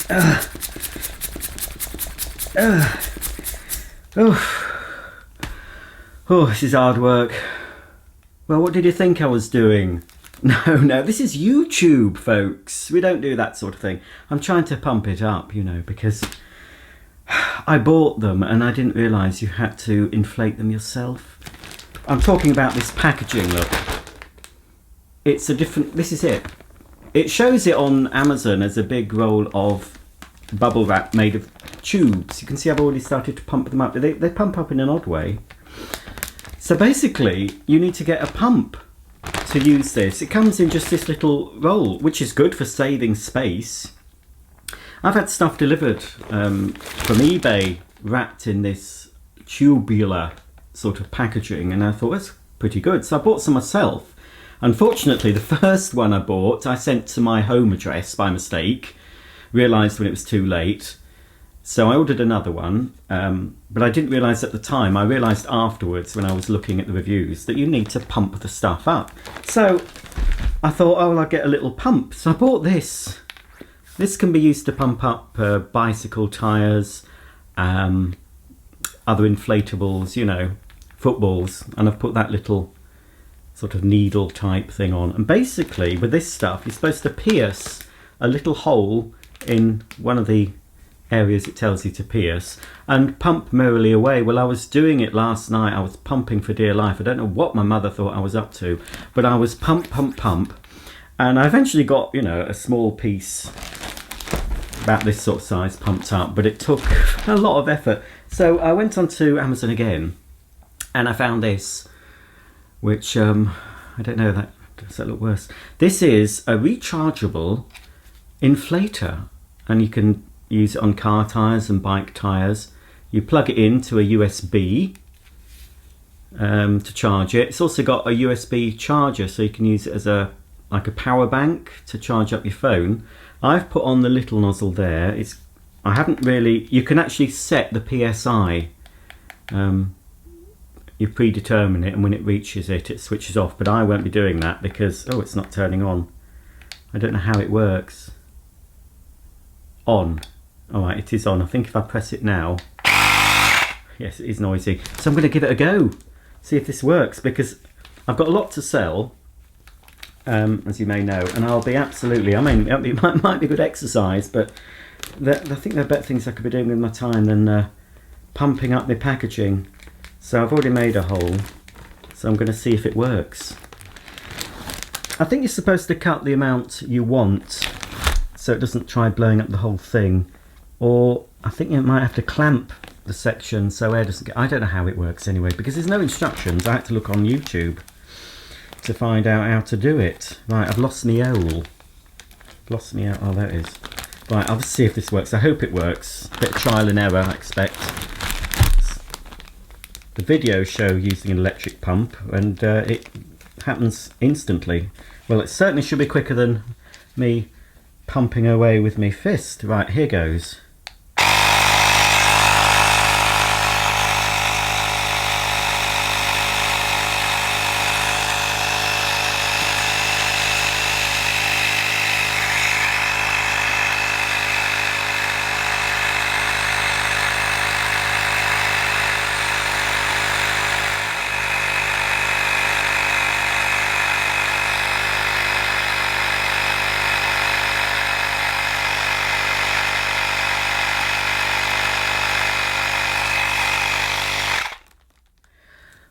Oh, this is hard work. Well, what did you think I was doing? No, this is YouTube, folks. We don't do that sort of thing. I'm trying to pump it up, you know, because I bought them and I didn't realise you had to inflate them yourself. I'm talking about this packaging, look. It's a different, this is it. It shows it on Amazon as a big roll of bubble wrap made of tubes. You can see I've already started to pump them up. They pump up in an odd way. So basically, you need to get a pump to use this. It comes in just this little roll, which is good for saving space. I've had stuff delivered from eBay wrapped in this tubular sort of packaging, and I thought that's pretty good. So I bought some myself. Unfortunately, the first one I bought, I sent to my home address by mistake, realised when it was too late. So I ordered another one, but I didn't realise at the time. I realised afterwards when I was looking at the reviews that you need to pump the stuff up. So I thought, oh, well, I'll get a little pump. So I bought this. This can be used to pump up bicycle tyres, other inflatables, you know, footballs. And I've put that little sort of needle type thing on. And basically with this stuff, you're supposed to pierce a little hole in one of the areas it tells you to pierce and pump merrily away. Well, I was doing it last night. I was pumping for dear life. I don't know what my mother thought I was up to, but I was pump, and I eventually got, you know, a small piece about this sort of size pumped up, but it took a lot of effort. So I went onto Amazon again and I found this, which I don't know, does that look worse? This is a rechargeable inflator, and you can use it on car tyres and bike tyres. You plug it into a USB to charge it. It's also got a USB charger, so you can use it as like a power bank to charge up your phone. I've put on the little nozzle there. I haven't really, you can actually set the PSI. You predetermine it, and when it reaches it, it switches off, but I won't be doing that because, oh, it's not turning on. I don't know how it works. On. Alright, it is on. I think if I press it now, yes, it is noisy. So I'm going to give it a go, see if this works, because I've got a lot to sell, as you may know, and I'll be absolutely, I mean, it might be good exercise, but I think there are better things I could be doing with my time than pumping up my packaging. So I've already made a hole, so I'm going to see if it works. I think you're supposed to cut the amount you want so it doesn't try blowing up the whole thing, or I think you might have to clamp the section so air doesn't get, I don't know how it works anyway, because there's no instructions. I had to look on YouTube to find out how to do it. Right, I've lost my owl. Lost me out, oh there it is. Right, I'll see if this works. I hope it works. Bit of trial and error, I expect. The videos show using an electric pump, and it happens instantly. Well, it certainly should be quicker than me pumping away with my fist. Right, here goes.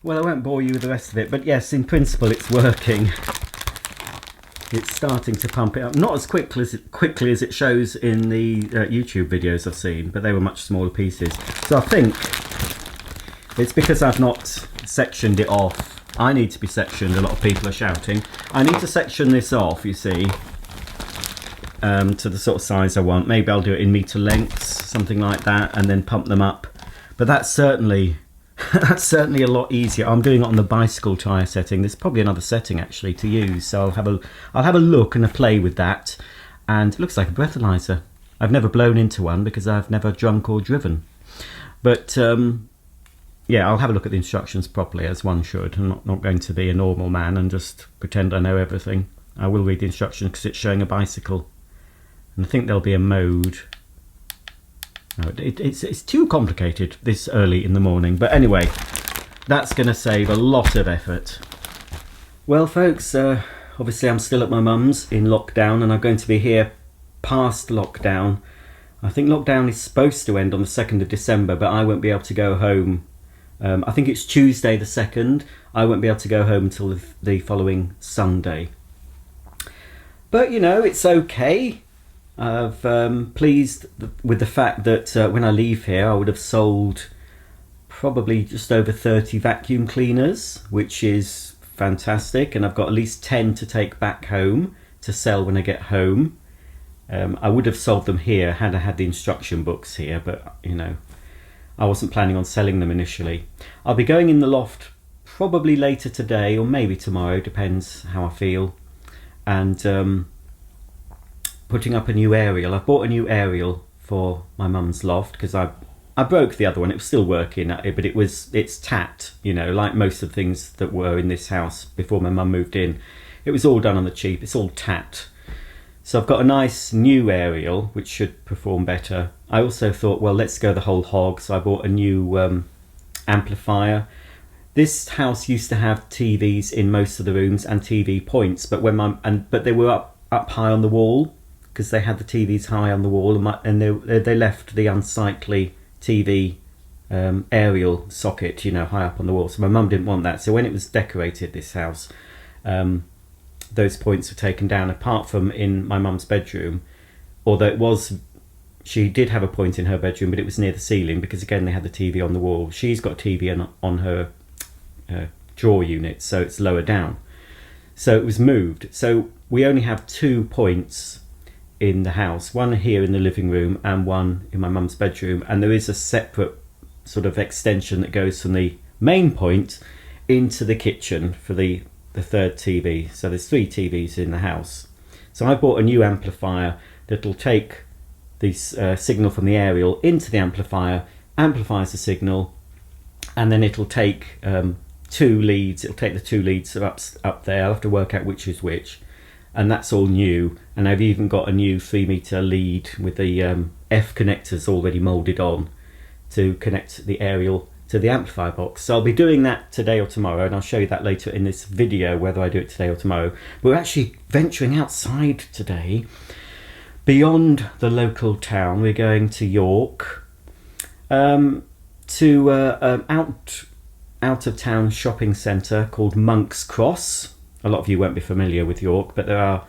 Well, I won't bore you with the rest of it, but yes, in principle it's working. It's starting to pump it up. Not as quickly as it shows in the YouTube videos I've seen, but they were much smaller pieces. So I think it's because I've not sectioned it off. I need to be sectioned, a lot of people are shouting. I need to section this off, you see, to the sort of size I want. Maybe I'll do it in metre lengths, something like that, and then pump them up. But that's certainly a lot easier. I'm doing it on the bicycle tyre setting. There's probably another setting actually to use, so I'll have a look and a play with that. And it looks like a breathalyzer. I've never blown into one because I've never drunk or driven. But yeah, I'll have a look at the instructions properly, as one should. I'm not going to be a normal man and just pretend I know everything. I will read the instructions because it's showing a bicycle, and I think there'll be a mode. No, it's too complicated this early in the morning. But anyway, that's going to save a lot of effort. Well, folks, obviously I'm still at my mum's in lockdown, and I'm going to be here past lockdown. I think lockdown is supposed to end on the 2nd of December, but I won't be able to go home. I think it's Tuesday the 2nd. I won't be able to go home until the following Sunday. But, you know, it's okay. I'm pleased with the fact that when I leave here, I would have sold probably just over 30 vacuum cleaners, which is fantastic. And I've got at least 10 to take back home to sell when I get home. I would have sold them here had I had the instruction books here, but, you know, I wasn't planning on selling them initially. I'll be going in the loft probably later today or maybe tomorrow, depends how I feel. And putting up a new aerial. I've bought a new aerial for my mum's loft because I broke the other one. It was still working, but it's tapped, you know, like most of the things that were in this house before my mum moved in. It was all done on the cheap. It's all tapped. So I've got a nice new aerial which should perform better. I also thought, well, let's go the whole hog. So I bought a new amplifier. This house used to have TVs in most of the rooms and TV points, but but they were up high on the wall because they had the TVs high on the wall, and they left the unsightly TV aerial socket, you know, high up on the wall. So my mum didn't want that. So when it was decorated, this house, those points were taken down, apart from in my mum's bedroom, although she did have a point in her bedroom, but it was near the ceiling because, again, they had the TV on the wall. She's got a TV on her drawer unit, so it's lower down. So it was moved. So we only have 2 points in the house, one here in the living room and one in my mum's bedroom, and there is a separate sort of extension that goes from the main point into the kitchen for the third TV. So there's 3 TVs in the house. So I bought a new amplifier that'll take this signal from the aerial into the amplifier, amplifies the signal, and then it'll take 2 leads. It'll take the 2 leads up there. I'll have to work out which is which, and that's all new. And I've even got a new 3-meter lead with the F connectors already molded on to connect the aerial to the amplifier box. So I'll be doing that today or tomorrow, and I'll show you that later in this video, whether I do it today or tomorrow. But we're actually venturing outside today, beyond the local town. We're going to York, to out of town shopping centre called Monk's Cross. A lot of you won't be familiar with York, but there are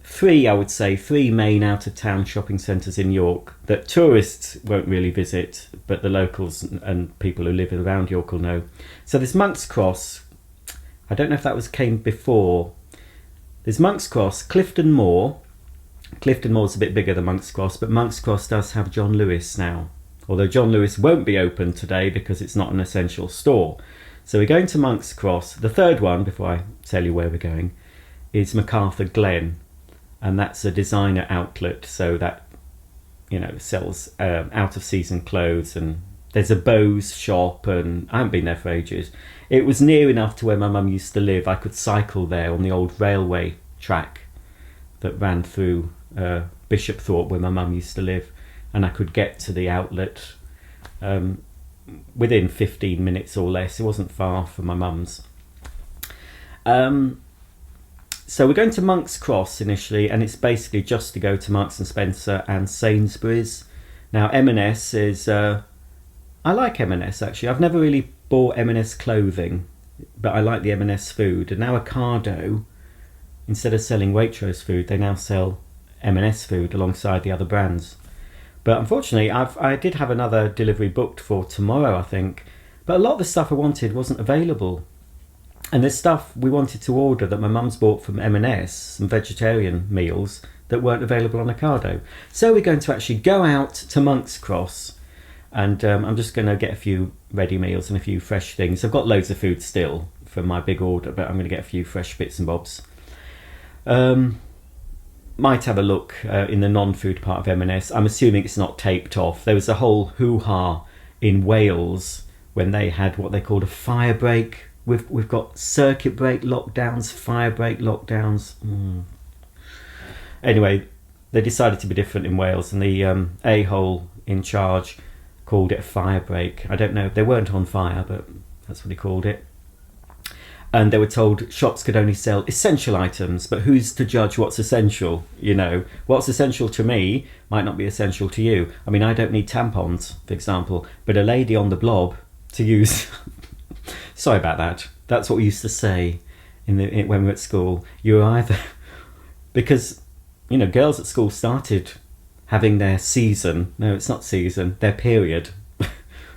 3, I would say, 3 main out of town shopping centres in York that tourists won't really visit, but the locals and people who live around York will know. So there's Monk's Cross. I don't know if that came before. There's Monk's Cross, Clifton Moor. Clifton Moor's a bit bigger than Monk's Cross, but Monk's Cross does have John Lewis now. Although John Lewis won't be open today because it's not an essential store. So we're going to Monk's Cross. The third one, before I tell you where we're going, is MacArthur Glen. And that's a designer outlet, so that, you know, sells out of season clothes, and there's a Bose shop, and I haven't been there for ages. It was near enough to where my mum used to live. I could cycle there on the old railway track that ran through Bishopthorpe, where my mum used to live, and I could get to the outlet within 15 minutes or less. It wasn't far from my mum's. So we're going to Monk's Cross initially, and it's basically just to go to Marks and Spencer and Sainsbury's. Now M&S is, I like M&S actually. I've never really bought M&S clothing, but I like the M&S food. And now Ocado, instead of selling Waitrose food, they now sell M&S food alongside the other brands. But unfortunately, I did have another delivery booked for tomorrow, I think, but a lot of the stuff I wanted wasn't available. And there's stuff we wanted to order that my mum's bought from M&S, some vegetarian meals that weren't available on Ocado. So we're going to actually go out to Monk's Cross, and I'm just going to get a few ready meals and a few fresh things. I've got loads of food still from my big order, but I'm going to get a few fresh bits and bobs. Might have a look in the non-food part of M&S. I'm assuming it's not taped off. There was a whole hoo-ha in Wales when they had what they called a fire break. We've got circuit break lockdowns, fire break lockdowns. Anyway, they decided to be different in Wales, and the a-hole in charge called it a fire break. I don't know, they weren't on fire, but that's what he called it. And they were told shops could only sell essential items, but who's to judge what's essential? You know, what's essential to me might not be essential to you. I mean, I don't need tampons, for example, but a lady on the blob to use... Sorry about that. That's what we used to say when we were at school. You were either... Because, you know, girls at school started having their season. No, it's not season. Their period.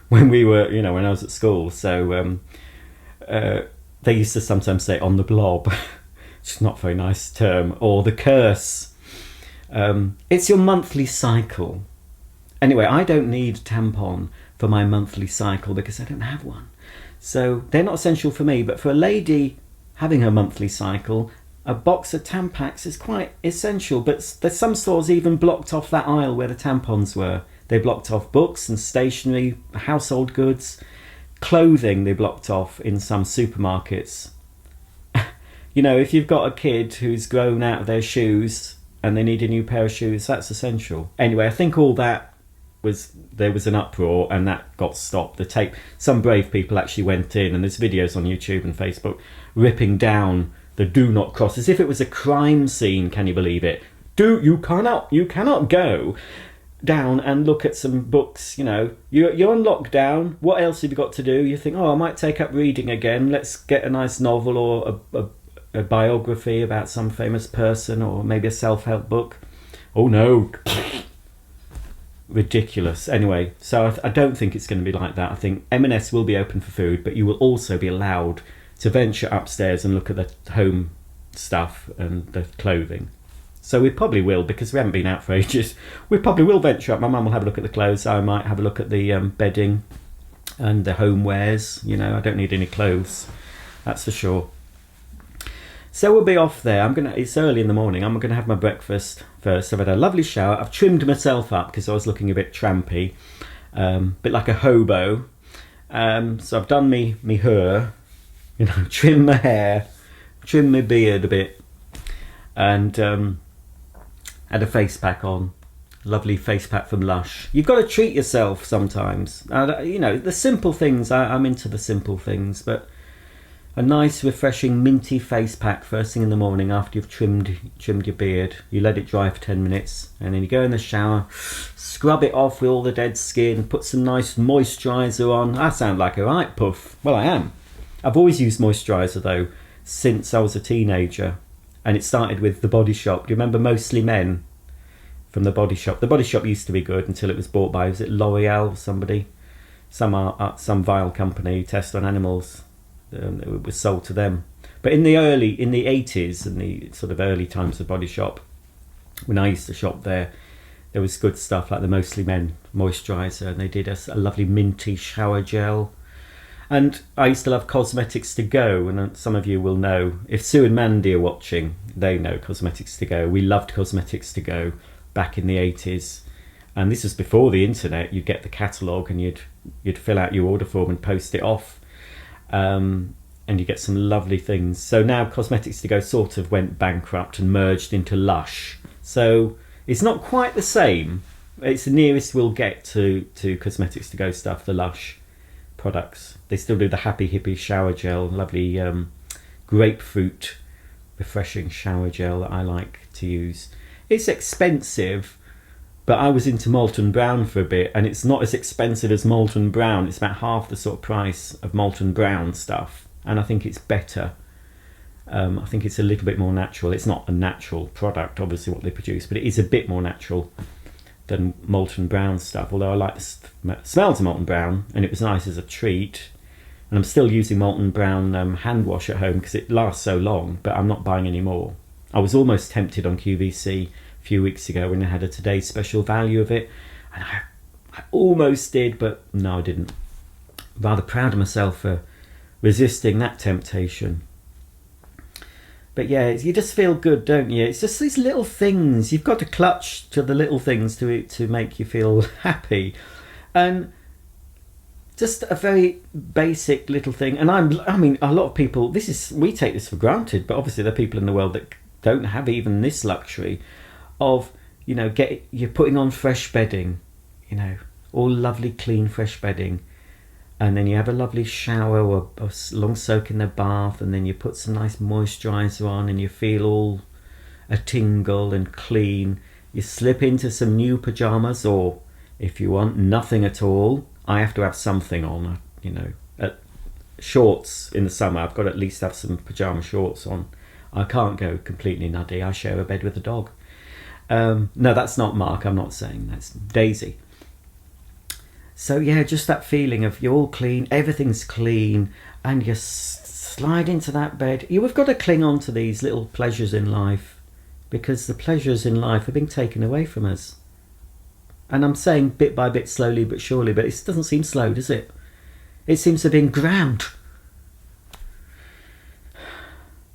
when we were, you know, when I was at school. So they used to sometimes say on the blob. Which is not a very nice term. Or the curse. It's your monthly cycle. Anyway, I don't need tampon for my monthly cycle because I don't have one. So they're not essential for me, but for a lady having her monthly cycle, a box of Tampax is quite essential. But there's some stores even blocked off that aisle where the tampons were. They blocked off books and stationery, household goods, clothing they blocked off in some supermarkets. You know, if you've got a kid who's grown out of their shoes and they need a new pair of shoes, that's essential. Anyway, I think all that there was an uproar and that got stopped. The tape, some brave people actually went in, and there's videos on YouTube and Facebook ripping down the do not cross as if it was a crime scene. Can you believe it? You cannot go down and look at some books. You know, you're on lockdown. What else have you got to do? You think, oh, I might take up reading again. Let's get a nice novel or a biography about some famous person, or maybe a self-help book. Oh no. Ridiculous. Anyway, so I don't think it's going to be like that. I think M&S will be open for food, but you will also be allowed to venture upstairs and look at the home stuff and the clothing. So we probably will, because we haven't been out for ages. We probably will venture up. My mum will have a look at the clothes. I might have a look at the bedding and the homewares. You know, I don't need any clothes, that's for sure. So we'll be off there. It's early in the morning. I'm going to have my breakfast first. I've had a lovely shower. I've trimmed myself up because I was looking a bit trampy, bit like a hobo. So I've done me hair, you know, trim my hair, trim my beard a bit, and had a face pack on. Lovely face pack from Lush. You've got to treat yourself sometimes. You know, the simple things. I'm into the simple things, but a nice, refreshing, minty face pack first thing in the morning after you've trimmed your beard. You let it dry for 10 minutes, and then you go in the shower, scrub it off with all the dead skin, put some nice moisturiser on. I sound like a right puff. Well, I am. I've always used moisturiser, though, since I was a teenager. And it started with The Body Shop. Do you remember Mostly Men from The Body Shop? The Body Shop used to be good until it was bought by, was it L'Oreal or somebody? Some vile company, test on animals. It was sold to them. But in the 80s and the sort of early times of Body Shop, when I used to shop there was good stuff like the Mostly Men moisturiser, and they did a lovely minty shower gel. And I used to love Cosmetics to Go, and some of you will know, if Sue and Mandy are watching, they know Cosmetics to Go. We loved Cosmetics to Go back in the 80s, and this was before the internet. You'd get the catalogue and you'd fill out your order form and post it off. And you get some lovely things. So now Cosmetics to Go sort of went bankrupt and merged into Lush. So it's not quite the same. It's the nearest we'll get to Cosmetics to Go stuff, the Lush products. They still do the Happy Hippie shower gel, lovely grapefruit refreshing shower gel that I like to use. It's expensive, but I was into Molton Brown for a bit, and it's not as expensive as Molton Brown. It's about half the sort of price of Molton Brown stuff, and I think it's better. I think it's a little bit more natural. It's not a natural product, obviously, what they produce, but it is a bit more natural than Molton Brown stuff, although I like the smells of Molton Brown, and it was nice as a treat. And I'm still using Molton Brown hand wash at home because it lasts so long, but I'm not buying any more. I was almost tempted on QVC a few weeks ago when they had a today's special value of it, and I almost did, but no, I didn't. Rather proud of myself for resisting that temptation. But yeah, you just feel good, don't you? It's just these little things. You've got to clutch to the little things to make you feel happy. And just a very basic little thing. And I mean, a lot of people, we take this for granted, but obviously there are people in the world that don't have even this luxury of, you know, you're putting on fresh bedding. you know, all lovely, clean, fresh bedding. And then you have a lovely shower or a long soak in the bath, and then you put some nice moisturiser on and you feel all a tingle and clean. You slip into some new pyjamas, or if you want nothing at all, I have to have something on, you know, shorts in the summer. I've got to at least have some pyjama shorts on. I can't go completely nutty. I share a bed with a dog. No, that's not Mark. I'm not saying that's Daisy. So yeah, just that feeling of you're all clean, everything's clean, and you slide into that bed. You've got to cling on to these little pleasures in life, because the pleasures in life are being taken away from us. And I'm saying bit by bit, slowly but surely, but it doesn't seem slow, does it? It seems to have been ground.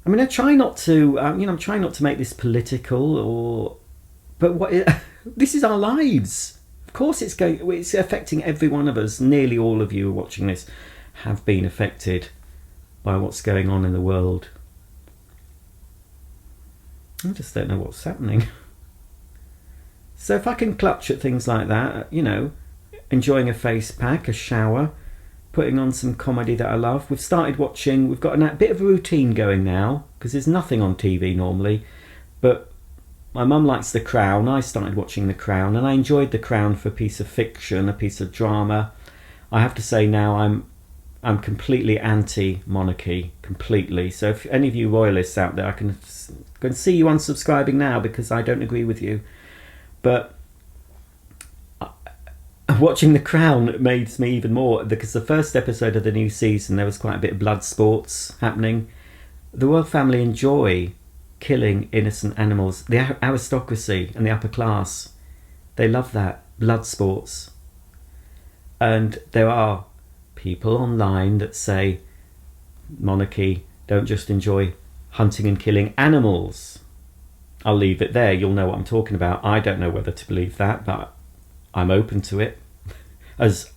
I mean, I try not to, I'm trying not to make this political, but this is our lives. Of course it's affecting every one of us. Nearly all of you watching this have been affected by what's going on in the world. I just don't know what's happening. So if I can clutch at things like that, you know, enjoying a face pack, a shower, putting on some comedy that I love. We've started watching, we've got a bit of a routine going now, because there's nothing on TV normally, but my mum likes The Crown. I started watching The Crown, and I enjoyed The Crown for a piece of fiction, a piece of drama. I have to say now I'm completely anti-monarchy, completely. So if any of you royalists out there, I can see you unsubscribing now because I don't agree with you. But watching The Crown made me even more, because the first episode of the new season, there was quite a bit of blood sports happening. The royal family enjoy killing innocent animals. The aristocracy and the upper class, they love that, blood sports. And there are people online that say monarchy don't just enjoy hunting and killing animals. I'll leave it there. You'll know what I'm talking about. I don't know whether to believe that, but I'm open to it. As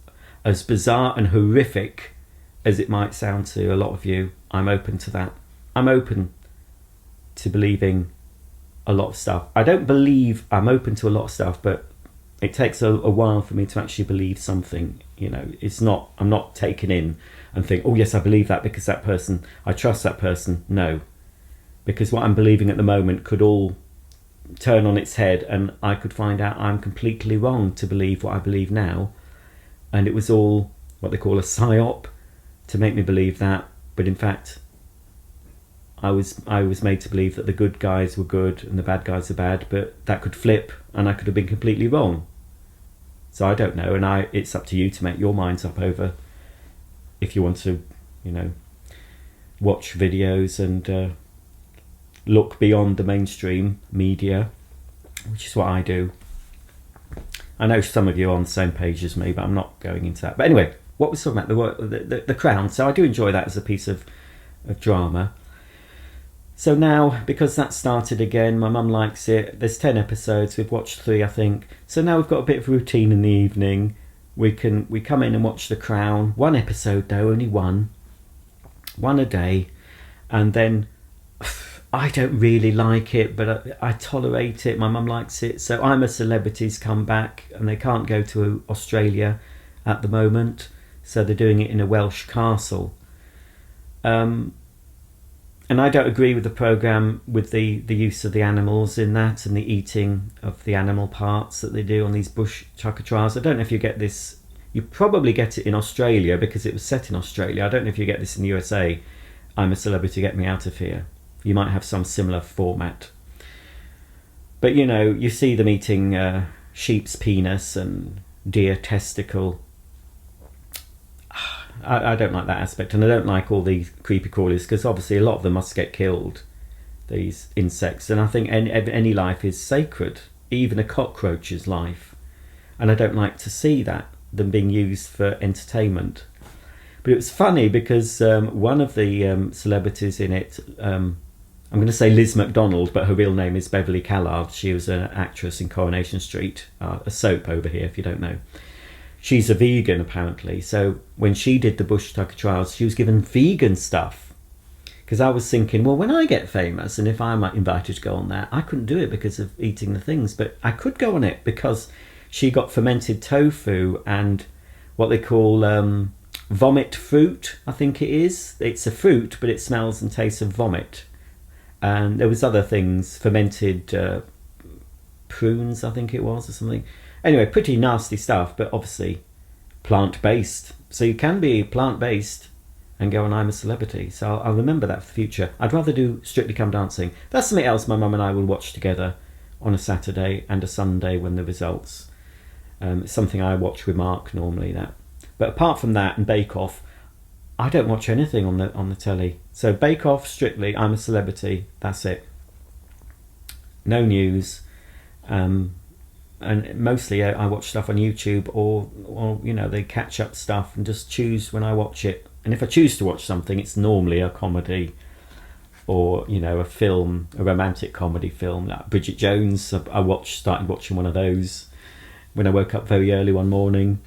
bizarre and horrific as it might sound to a lot of you, I'm open to that. I'm open to believing a lot of stuff. I'm open to a lot of stuff, but it takes a while for me to actually believe something. You know, I'm not taken in and think, oh yes, I believe that because that person, I trust that person. No, because what I'm believing at the moment could all turn on its head, and I could find out I'm completely wrong to believe what I believe now, and it was all what they call a psyop to make me believe that. But in fact, I was made to believe that the good guys were good and the bad guys are bad, but that could flip and I could have been completely wrong. So I don't know, and it's up to you to make your minds up over if you want to, you know, watch videos and look beyond the mainstream media, which is what I do. I know some of you are on the same page as me, but I'm not going into that. But anyway, what we're talking about, the Crown. So I do enjoy that as a piece of drama. So now, because that started again, my mum likes it. There's 10 episodes. We've watched 3, I think. So now we've got a bit of routine in the evening. We come in and watch The Crown. 1 episode though, only one a day. And then I don't really like it, but I tolerate it. My mum likes it. So I'm a Celebrity's come back, and they can't go to Australia at the moment. So they're doing it in a Welsh castle. And I don't agree with the programme, with the use of the animals in that and the eating of the animal parts that they do on these bush tucker trials. I don't know if you get this. You probably get it in Australia because it was set in Australia. I don't know if you get this in the USA. I'm a Celebrity, get me out of here. You might have some similar format. But, you know, you see them eating sheep's penis and deer testicle. I don't like that aspect, and I don't like all these creepy crawlies, because obviously a lot of them must get killed, these insects, and I think any life is sacred, even a cockroach's life, and I don't like to see them being used for entertainment. But it was funny because one of the celebrities in it, I'm going to say Liz McDonald, but her real name is Beverly Callard. She was an actress in Coronation Street, a soap over here if you don't know. She's a vegan apparently, so when she did the bush tucker trials, she was given vegan stuff. Because I was thinking, well, when I get famous and if I'm invited to go on that, I couldn't do it because of eating the things, but I could go on it because she got fermented tofu and what they call vomit fruit, I think it is. It's a fruit, but it smells and tastes of vomit. And there was other things, fermented prunes, I think it was, or something. Anyway, pretty nasty stuff, but obviously plant-based. So you can be plant-based and go on I'm a Celebrity. So I'll remember that for the future. I'd rather do Strictly Come Dancing. That's something else my mum and I will watch together on a Saturday and a Sunday when the results. It's something I watch with Mark normally, that. But apart from that and Bake Off, I don't watch anything on the telly. So Bake Off, Strictly, I'm a Celebrity, that's it. No news. And mostly I watch stuff on YouTube or you know, they catch up stuff and just choose when I watch it. And if I choose to watch something, it's normally a comedy or, you know, a film, a romantic comedy film. Like Bridget Jones, started watching one of those when I woke up very early one morning.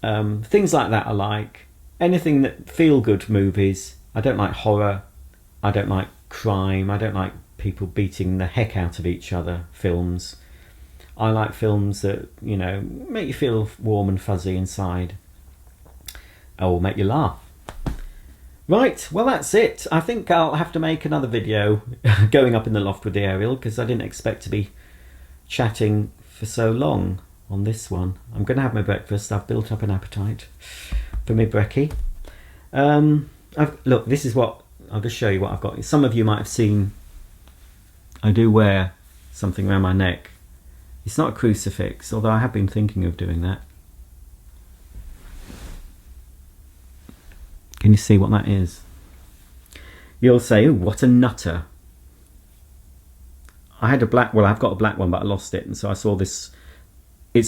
Things like that I like. Anything that feel-good movies. I don't like horror. I don't like crime. I don't like people beating the heck out of each other films. I like films that, you know, make you feel warm and fuzzy inside. Or make you laugh. Right, well that's it. I think I'll have to make another video going up in the loft with the aerial because I didn't expect to be chatting for so long on this one. I'm going to have my breakfast. I've built up an appetite for my brekkie. Look, this is what, I'll just show you what I've got. Some of you might have seen, I do wear something around my neck. It's not a crucifix, although I have been thinking of doing that. Can you see what that is? You'll say, oh, what a nutter. I had a black, well, I've got a black one, but I lost it. And so I saw this. I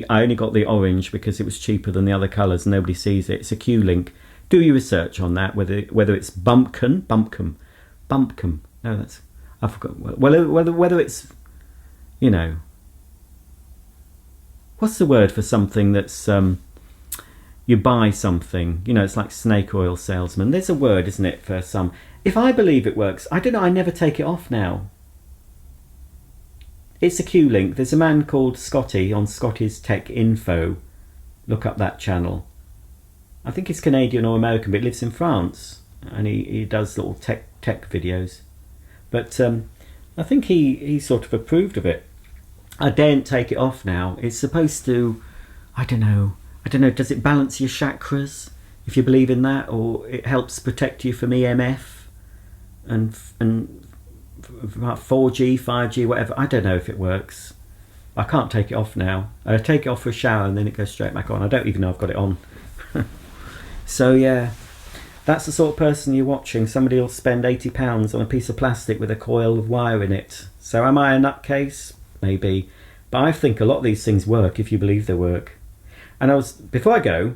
only got the orange because it was cheaper than the other colours and nobody sees it. It's a Q-link. Do your research on that, whether it's bumpkin. No, that's, I forgot. Whether it's, you know, what's the word for something that's, you buy something, you know, it's like snake oil salesman. There's a word, isn't it, for some. If I believe it works, I don't know, I never take it off now. It's a Q-link. There's a man called Scotty on Scotty's Tech Info. Look up that channel. I think he's Canadian or American, but he lives in France. And he does little tech videos. But I think he sort of approved of it. I daren't take it off now. It's supposed to, I don't know, does it balance your chakras, if you believe in that? Or it helps protect you from EMF and 4G, 5G, whatever. I don't know if it works. I can't take it off now. I take it off for a shower and then it goes straight back on. I don't even know I've got it on. So yeah, that's the sort of person you're watching. Somebody will spend £80 on a piece of plastic with a coil of wire in it. So am I a nutcase? Maybe. But I think a lot of these things work if you believe they work. And before I go,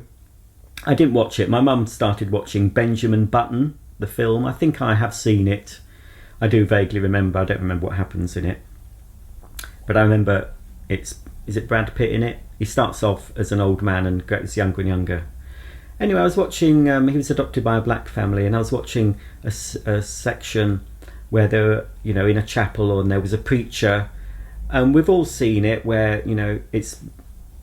I didn't watch it. My mum started watching Benjamin Button, the film. I think I have seen it. I do vaguely remember. I don't remember what happens in it. But I remember is it Brad Pitt in it? He starts off as an old man and gets younger and younger. Anyway, I was watching, he was adopted by a black family, and I was watching a section where they were, you know, in a chapel and there was a preacher. And we've all seen it where, you know, it's,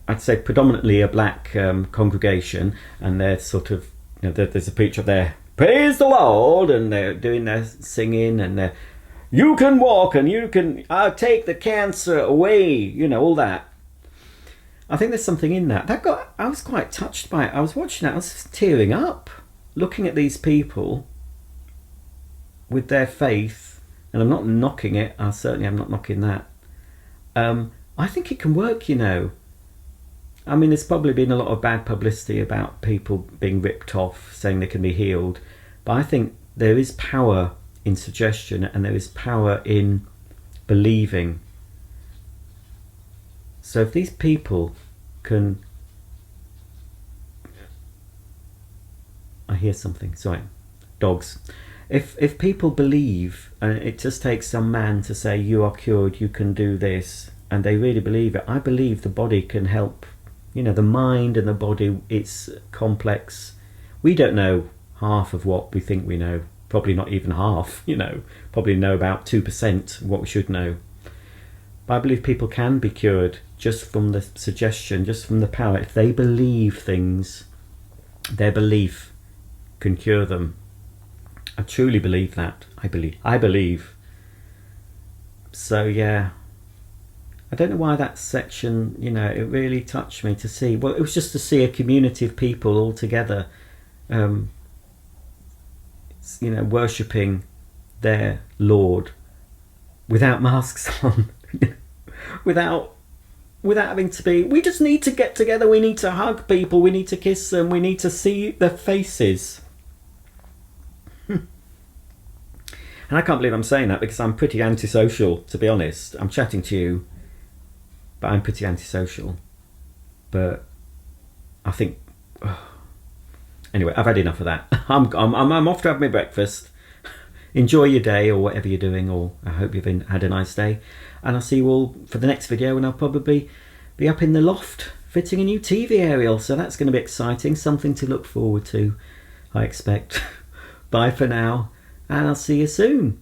I'd say predominantly a black congregation, and they're sort of, you know, there's a preacher up there, praise the Lord, and they're doing their singing, and they're, you can walk and you can, I'll take the cancer away, you know, all that. I think there's something in that. I was quite touched by it. I was watching that, I was tearing up, looking at these people with their faith, and I'm not knocking it, I certainly am not knocking that. I think it can work, you know. I mean, there's probably been a lot of bad publicity about people being ripped off, saying they can be healed. But I think there is power in suggestion, and there is power in believing. So if these people can... I hear something, sorry. Dogs. If people believe, and it just takes some man to say, you are cured, you can do this, and they really believe it, I believe the body can help. You know, the mind and the body, it's complex. We don't know half of what we think we know. Probably not even half, you know. Probably know about 2% of what we should know. But I believe people can be cured just from the suggestion, just from the power. If they believe things, their belief can cure them. I truly believe that. I believe. So yeah, I don't know why that section, you know, it really touched me to see. Well, it was just to see a community of people all together, you know, worshipping their Lord without masks on, without having to be. We just need to get together. We need to hug people. We need to kiss them. We need to see their faces. And I can't believe I'm saying that because I'm pretty antisocial, to be honest. I'm chatting to you, but I'm pretty antisocial. But I think, anyway, I've had enough of that. I'm off to have my breakfast. Enjoy your day or whatever you're doing, or I hope you've had a nice day. And I'll see you all for the next video, and I'll probably be up in the loft fitting a new TV aerial. So that's going to be exciting, something to look forward to, I expect. Bye for now, and I'll see you soon.